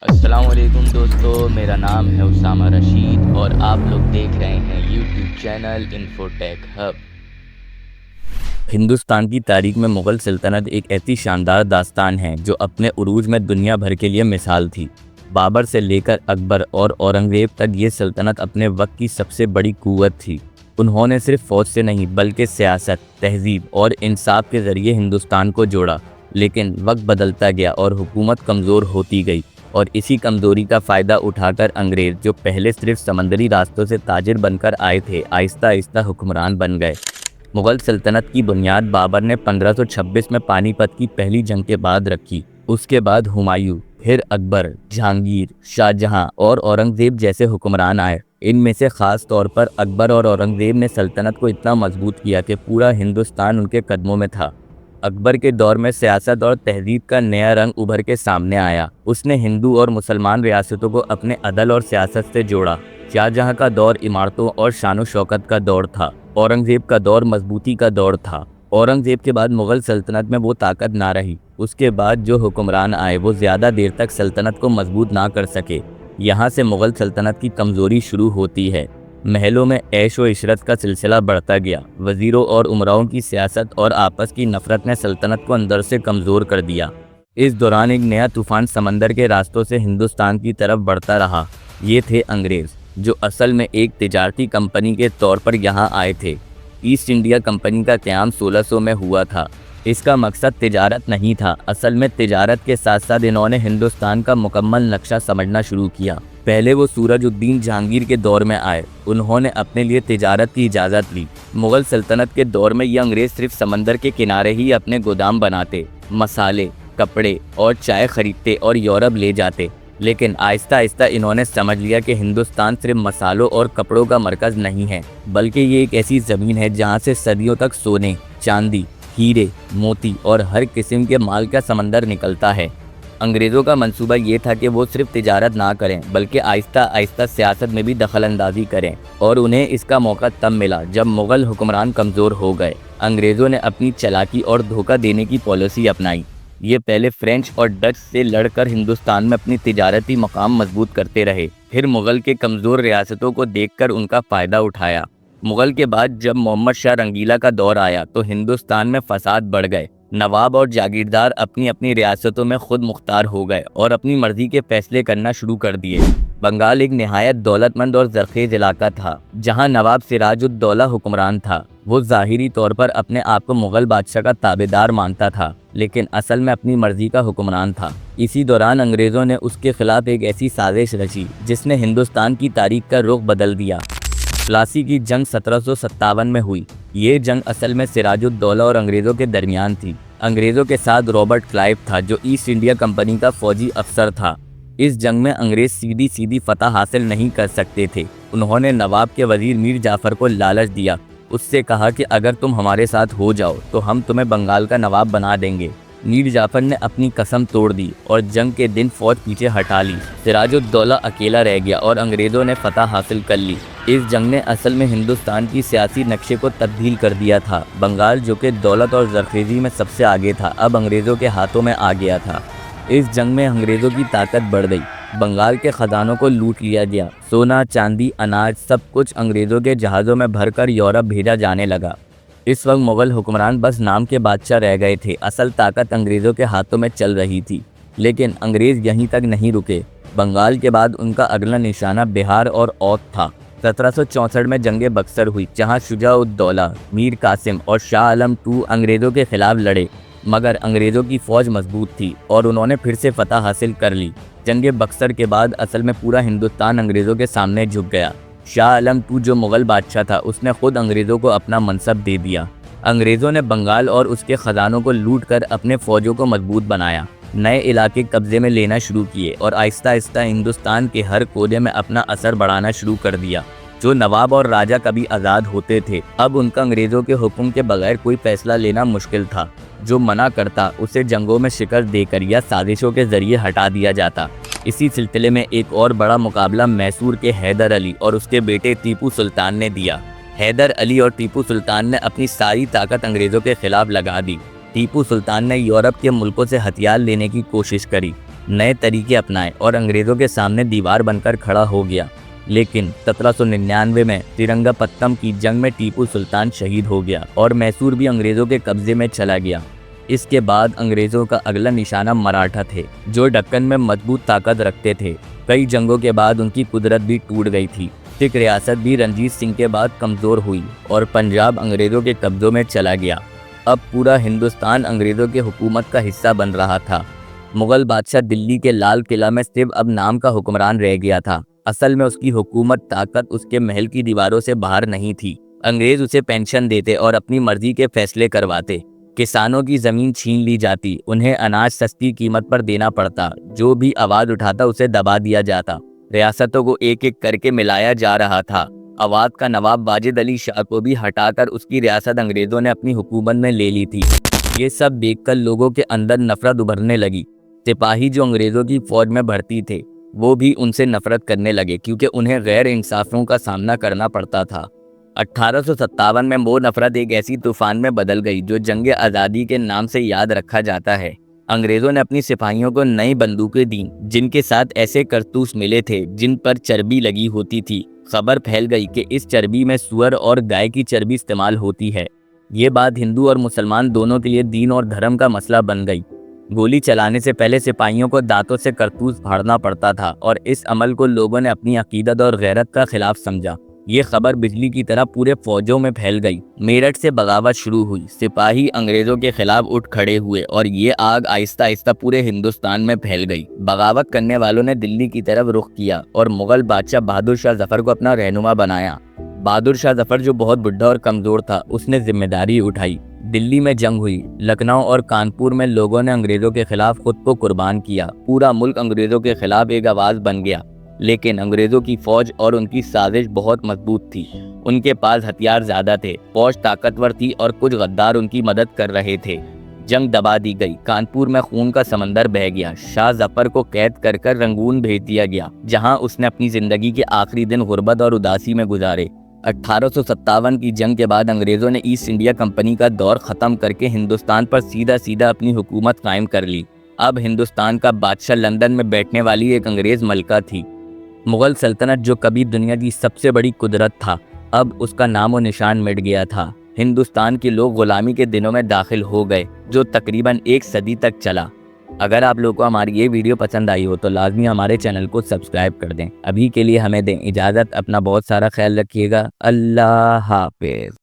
अस्सलाम वालेकुम दोस्तों, मेरा नाम है उसामा रशीद और आप लोग देख रहे हैं YouTube channel infotech hub. Hindustan की तारीख में मुग़ल सल्तनत एक ऐसी शानदार दास्तान है जो अपने उरूज में दुनिया भर के लिए मिसाल थी। बाबर से लेकर अकबर और औरंगज़ेब तक ये सल्तनत अपने वक्त की सबसे बड़ी क़ुव्वत थी। उन्होंने सिर्फ फ़ौज से नहीं बल्कि सियासत, तहज़ीब और इंसाफ के ज़रिए हिंदुस्तान को जोड़ा। लेकिन वक्त बदलता गया और हुकूमत कमज़ोर होती गई, और इसी कमज़ोरी का फ़ायदा उठाकर अंग्रेज़, जो पहले सिर्फ समंदरी रास्तों से ताजिर बनकर आए थे, आहिस्ता आहिस्ता हुक्मरान बन गए। मुग़ल सल्तनत की बुनियाद बाबर ने 1526 में पानीपत की पहली जंग के बाद रखी। उसके बाद हुमायूं, फिर अकबर, जहांगीर, शाहजहां और औरंगज़ेब जैसे हुक्मरान आए। इनमें से ख़ास तौर पर अकबर और औरंगज़ेब ने सल्तनत को इतना मजबूत किया कि पूरा हिंदुस्तान उनके कदमों में था। अकबर के दौर में सियासत और तहज़ीब का नया रंग उभर के सामने आया। उसने हिंदू और मुसलमान रियासतों को अपने अदल और सियासत से जोड़ा। शाहजहां का दौर इमारतों और शान शौकत का दौर था। औरंगज़ेब का दौर मजबूती का दौर था। औरंगज़ेब के बाद मुग़ल सल्तनत में वो ताकत ना रही। उसके बाद जो हुक्मरान आए वो ज़्यादा देर तक सल्तनत को मजबूत ना कर सके। यहाँ से मुग़ल सल्तनत की कमज़ोरी शुरू होती है। महलों में ऐश व इशरत का सिलसिला बढ़ता गया। वज़ीरों और उमराओं की सियासत और आपस की नफ़रत ने सल्तनत को अंदर से कमज़ोर कर दिया। इस दौरान एक नया तूफ़ान समंदर के रास्तों से हिंदुस्तान की तरफ बढ़ता रहा। ये थे अंग्रेज़, जो असल में एक तिजारती कंपनी के तौर पर यहाँ आए थे। ईस्ट इंडिया कंपनी का क़याम 1600 में हुआ था। इसका मकसद तिजारत नहीं था। असल में तिजारत के साथ साथ इन्होंने हिंदुस्तान का मुकम्मल नक्शा समझना शुरू किया। पहले वो सूरज-उद-दीन जहांगीर के दौर में आए। उन्होंने अपने लिए तिजारत की इजाज़त ली। मुग़ल सल्तनत के दौर में ये अंग्रेज़ सिर्फ समंदर के किनारे ही अपने गोदाम बनाते, मसाले, कपड़े और चाय खरीदते और यूरोप ले जाते। लेकिन आहिस्ता आहिस्ता इन्होंने समझ लिया कि हिंदुस्तान सिर्फ मसालों और कपड़ों का मरकज़ नहीं है, बल्कि ये एक ऐसी ज़मीन है जहाँ से सदियों तक सोने, चांदी, हीरे, मोती और हर किस्म के माल का समंदर निकलता है। अंग्रेज़ों का मंसूबा ये था कि वो सिर्फ तिजारत ना करें बल्कि आहिस्ता आहिस्ता सियासत में भी दखल अंदाजी करें, और उन्हें इसका मौका तब मिला जब मुग़ल हुक्मरान कमज़ोर हो गए। अंग्रेज़ों ने अपनी चालाकी और धोखा देने की पॉलिसी अपनाई। ये पहले फ्रेंच और डच से लड़कर हिंदुस्तान में अपनी तिजारती मकाम मजबूत करते रहे, फिर मुग़ल के कमज़ोर रियासतों को देखकर उनका फ़ायदा उठाया। मुग़ल के बाद जब मोहम्मद शाह रंगीला का दौर आया तो हिंदुस्तान में फसाद बढ़ गए। नवाब और जागीरदार अपनी अपनी रियासतों में खुद मुख्तार हो गए और अपनी मर्जी के फैसले करना शुरू कर दिए। बंगाल एक नहायत दौलतमंद और ज़रख़ेज़ इलाका था, जहां नवाब सिराजुद्दौला हुक्मरान था। वो ज़ाहिरी तौर पर अपने आप को मुग़ल बादशाह का ताबेदार मानता था, लेकिन असल में अपनी मर्जी का हुक्मरान था। इसी दौरान अंग्रेज़ों ने उसके खिलाफ एक ऐसी साजिश रची जिसने हिंदुस्तान की तारीख का रुख बदल दिया। प्लासी की जंग 1757 में हुई। ये जंग असल में सिराजुद्दौला और अंग्रेज़ों के दरमियान थी। अंग्रेज़ों के साथ रॉबर्ट क्लाइव था, जो ईस्ट इंडिया कंपनी का फौजी अफसर था। इस जंग में अंग्रेज़ सीधी सीधी फतह हासिल नहीं कर सकते थे। उन्होंने नवाब के वज़ीर मीर जाफ़र को लालच दिया। उससे कहा कि अगर तुम हमारे साथ हो जाओ तो हम तुम्हें बंगाल का नवाब बना देंगे। मीर जाफ़र ने अपनी कसम तोड़ दी और जंग के दिन फ़ौज पीछे हटा ली। सिराजुद्दौला अकेला रह गया और अंग्रेज़ों ने फतह हासिल कर ली। इस जंग ने असल में हिंदुस्तान की सियासी नक्शे को तब्दील कर दिया था। बंगाल, जो कि दौलत और ज़रख़ेज़ी में सबसे आगे था, अब अंग्रेज़ों के हाथों में आ गया था। इस जंग में अंग्रेज़ों की ताकत बढ़ गई। बंगाल के ख़जानों को लूट लिया गया। सोना, चांदी, अनाज सब कुछ अंग्रेज़ों के जहाज़ों में भरकर यूरोप भेजा जाने लगा। इस वक्त मुग़ल हुक्मरान बस नाम के बादशाह रह गए थे। असल ताकत अंग्रेज़ों के हाथों में चल रही थी। लेकिन अंग्रेज़ यहीं तक नहीं रुके। बंगाल के बाद उनका अगला निशाना बिहार और औध था। 1764 में जंग बक्सर हुई, जहां शुजा-उद-दौला, मीर कासिम और शाह आलम II अंग्रेज़ों के खिलाफ लड़े, मगर अंग्रेज़ों की फ़ौज मजबूत थी और उन्होंने फिर से फतह हासिल कर ली। जंग बक्सर के बाद असल में पूरा हिंदुस्तान अंग्रेज़ों के सामने झुक गया। शाह आलम II, जो मुग़ल बादशाह था, उसने खुद अंग्रेज़ों को अपना मनसब दे दिया। अंग्रेज़ों ने बंगाल और उसके ख़जानों को लूट कर अपने फ़ौजों को मजबूत बनाया, नए इलाके कब्ज़े में लेना शुरू किए और आहिस्ता आहिस्ता हिंदुस्तान के हर कोने में अपना असर बढ़ाना शुरू कर दिया। जो नवाब और राजा कभी आज़ाद होते थे, अब उनका अंग्रेज़ों के हुक्म के बगैर कोई फ़ैसला लेना मुश्किल था। जो मना करता उसे जंगों में शिकस्त देकर या साजिशों के ज़रिए हटा दिया जाता। इसी सिलसिले में एक और बड़ा मुकाबला मैसूर के हैदर अली और उसके बेटे टीपू सुल्तान ने दिया। हैदर अली और टीपू सुल्तान ने अपनी सारी ताकत अंग्रेज़ों के खिलाफ लगा दी। टीपू सुल्तान ने यूरोप के मुल्कों से हथियार लेने की कोशिश करी, नए तरीके अपनाए और अंग्रेज़ों के सामने दीवार बनकर खड़ा हो गया। लेकिन 1799 में श्रीरंगपट्टनम की जंग में टीपू सुल्तान शहीद हो गया और मैसूर भी अंग्रेज़ों के कब्जे में चला गया। इसके बाद अंग्रेज़ों का अगला निशाना मराठा थे, जो दक्कन में मजबूत ताकत रखते थे। कई जंगों के बाद उनकी कुदरत भी टूट गई थी। सिख रियासत भी रणजीत सिंह के बाद कमज़ोर हुई और पंजाब अंग्रेज़ों के कब्जों में चला गया। अब पूरा हिंदुस्तान अंग्रेज़ों के हुकूमत का हिस्सा बन रहा था। मुग़ल बादशाह दिल्ली के लाल किला में सिर्फ अब नाम का हुक्मरान रह गया था। असल में उसकी हुकूमत ताकत उसके महल की दीवारों से बाहर नहीं थी। अंग्रेज उसे पेंशन देते और अपनी मर्जी के फैसले करवाते। किसानों की जमीन छीन ली जाती, उन्हें अनाज सस्ती कीमत पर देना पड़ता, जो भी आवाज उठाता उसे दबा दिया जाता। रियासतों को एक एक करके मिलाया जा रहा था। अवध का नवाब वाजिद अली शाह को भी हटाकर उसकी रियासत अंग्रेजों ने अपनी हुकूमत में ले ली थी। ये सब देखकर लोगों के अंदर नफरत उभरने लगी। सिपाही जो अंग्रेजों की फौज में भर्ती थे, वो भी उनसे नफरत करने लगे, क्योंकि उन्हें गैर इंसाफियों का सामना करना पड़ता था। 1857 में वो नफरत एक ऐसी तूफान में बदल गई जो जंग आज़ादी के नाम से याद रखा जाता है। अंग्रेजों ने अपनी सिपाहियों को नई बंदूकें दी, जिनके साथ ऐसे कारतूस मिले थे जिन पर चर्बी लगी होती थी। खबर फैल गई कि इस चर्बी में सुअर और गाय की चर्बी इस्तेमाल होती है। ये बात हिंदू और मुसलमान दोनों के लिए दीन और धर्म का मसला बन गई। गोली चलाने से पहले सिपाहियों को दांतों से कारतूस फाड़ना पड़ता था और इस अमल को लोगों ने अपनी अकीदत और गैरत का खिलाफ समझा। ये खबर बिजली की तरह पूरे फौजों में फैल गई। मेरठ से बगावत शुरू हुई। सिपाही अंग्रेजों के खिलाफ उठ खड़े हुए और ये आग आहिस्ता आहिस्ता पूरे हिंदुस्तान में फैल गई। बगावत करने वालों ने दिल्ली की तरफ रुख किया और मुगल बादशाह बहादुर शाह जफर को अपना रहनुमा बनाया। बहादुर शाह जफर, जो बहुत बुढ़ा और कमजोर था, उसने जिम्मेदारी उठाई। दिल्ली में जंग हुई। लखनऊ और कानपुर में लोगों ने अंग्रेजों के खिलाफ खुद को कुर्बान किया। पूरा मुल्क अंग्रेजों के खिलाफ एक आवाज बन गया। लेकिन अंग्रेजों की फौज और उनकी साजिश बहुत मजबूत थी। उनके पास हथियार ज्यादा थे, फौज ताकतवर थी और कुछ गद्दार उनकी मदद कर रहे थे। जंग दबा दी गई। कानपुर में खून का समंदर बह गया। शाह जफर को कैद कर रंगून भेज दिया गया, जहां उसने अपनी जिंदगी के आखिरी दिन गुर्बत और उदासी में गुजारे। 1857 की जंग के बाद अंग्रेजों ने ईस्ट इंडिया कंपनी का दौर खत्म करके हिंदुस्तान पर सीधा सीधा अपनी हुकूमत कायम कर ली। अब हिंदुस्तान का बादशाह लंदन में बैठने वाली एक अंग्रेज मलका थी। मुगल सल्तनत, जो कभी दुनिया की सबसे बड़ी कुदरत था, अब उसका नामो निशान मिट गया था। हिंदुस्तान के लोग गुलामी के दिनों में दाखिल हो गए, जो तकरीबन एक सदी तक चला। अगर आप लोगों को हमारी ये वीडियो पसंद आई हो तो लाजमी हमारे चैनल को सब्सक्राइब कर दें। अभी के लिए हमें दें इजाज़त। अपना बहुत सारा ख्याल रखिएगा। अल्लाह हाफिज़।